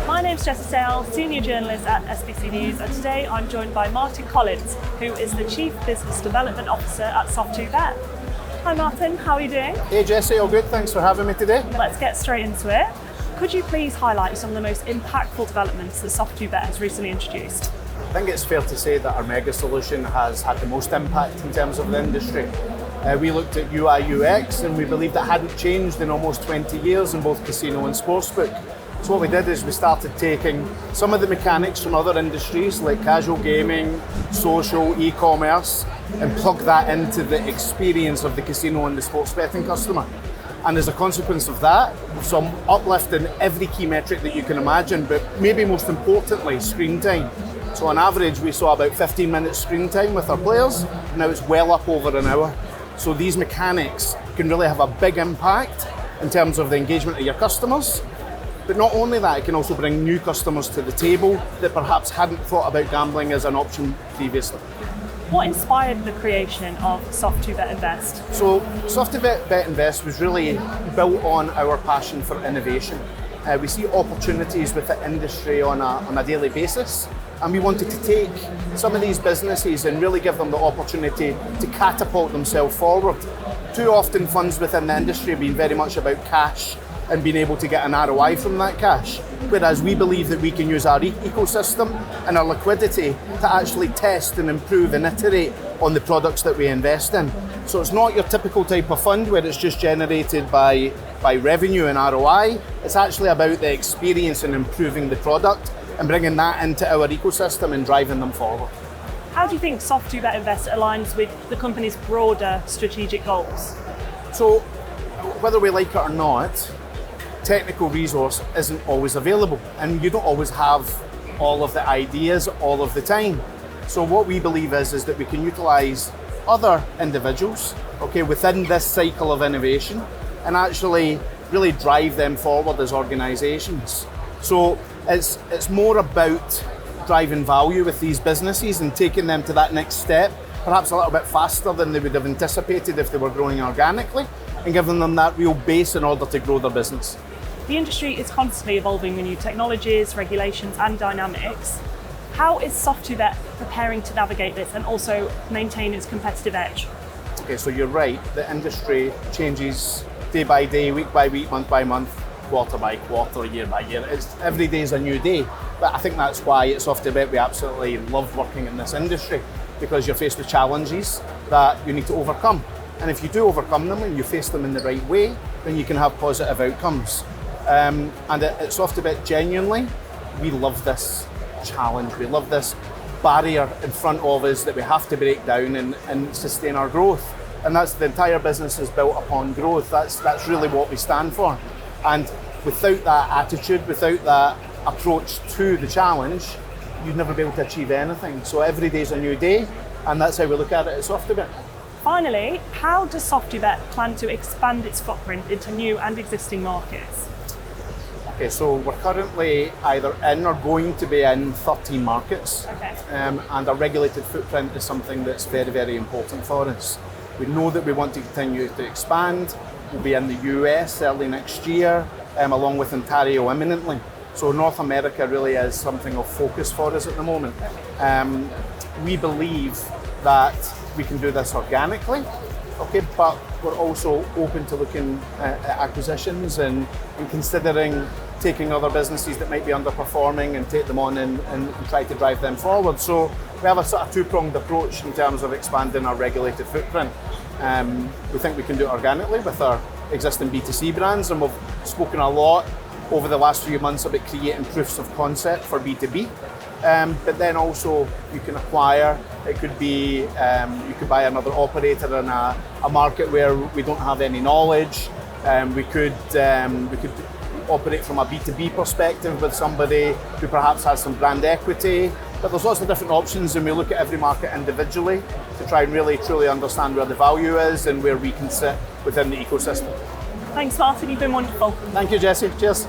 My name's Jessie Sale, Senior Journalist at SBC News, and today I'm joined by Martin Collins, who is the Chief Business Development Officer at Soft2Bet. Hi Martin, how are you doing? Hey Jessie, all good, thanks for having me today. Let's get straight into it. Could you please highlight some of the most impactful developments that Soft2Bet has recently introduced? I think it's fair to say that our Mega Solution has had the most impact in terms of the industry. We looked at UI UX and we believed it hadn't changed in almost 20 years in both casino and sportsbook. So what we did is we started taking some of the mechanics from other industries like casual gaming, social, e-commerce, and plug that into the experience of the casino and the sports betting customer. And as a consequence of that, some uplift in every key metric that you can imagine, but maybe most importantly, screen time. So on average, we saw about 15 minutes screen time with our players. Now it's well up over an hour. So these mechanics can really have a big impact in terms of the engagement of your customers. But not only that, it can also bring new customers to the table that perhaps hadn't thought about gambling as an option previously. What inspired the creation of Soft2Bet Invest? So Soft2Bet Invest was really built on our passion for innovation. We see opportunities with the industry on a daily basis, and we wanted to take some of these businesses and really give them the opportunity to catapult themselves forward. Too often funds within the industry have been very much about cash and being able to get an ROI from that cash. Whereas we believe that we can use our ecosystem and our liquidity to actually test and improve and iterate on the products that we invest in. So it's not your typical type of fund where it's just generated by revenue and ROI. It's actually about the experience and improving the product and bringing that into our ecosystem and driving them forward. How do you think Soft2Bet Invest aligns with the company's broader strategic goals? So whether we like it or not, technical resource isn't always available, and you don't always have all of the ideas all of the time. So what we believe is that we can utilize other individuals, within this cycle of innovation and actually really drive them forward as organizations. So it's more about driving value with these businesses and taking them to that next step, perhaps a little bit faster than they would have anticipated if they were growing organically, and giving them that real base in order to grow their business. The industry is constantly evolving with new technologies, regulations and dynamics. How is Soft2Bet preparing to navigate this and also maintain its competitive edge? Okay, so you're right, the industry changes day by day, week by week, month by month, quarter by quarter, year by year. Every day is a new day, but I think that's why at Soft2Bet we absolutely love working in this industry, because you're faced with challenges that you need to overcome. And if you do overcome them and you face them in the right way, then you can have positive outcomes. And at Soft2Bet, genuinely, we love this challenge. We love this barrier in front of us that we have to break down and sustain our growth. And that's the entire business is built upon growth. That's really what we stand for. And without that attitude, without that approach to the challenge, you'd never be able to achieve anything. So every day is a new day, and that's how we look at it at Soft2Bet. Finally, how does Soft2Bet plan to expand its footprint into new and existing markets? Okay, so we're currently either in or going to be in 13 markets. Okay. And our regulated footprint is something that's very, very important for us. We know that we want to continue to expand. We'll be in the US early next year, along with Ontario imminently. So North America really is something of focus for us at the moment. We believe that we can do this organically, but we're also open to looking at acquisitions and considering taking other businesses that might be underperforming and take them on and try to drive them forward. So we have a sort of two-pronged approach in terms of expanding our regulated footprint. We think we can do it organically with our existing B2C brands, and we've spoken a lot over the last few months about creating proofs of concept for B2B. But then also you can acquire, it could be, you could buy another operator in a market where we don't have any knowledge. We could operate from a B2B perspective with somebody who perhaps has some brand equity. But there's lots of different options, and we look at every market individually to try and really truly understand where the value is and where we can sit within the ecosystem. Thanks, Martin, you've been wonderful. Thank you, Jessie. Cheers.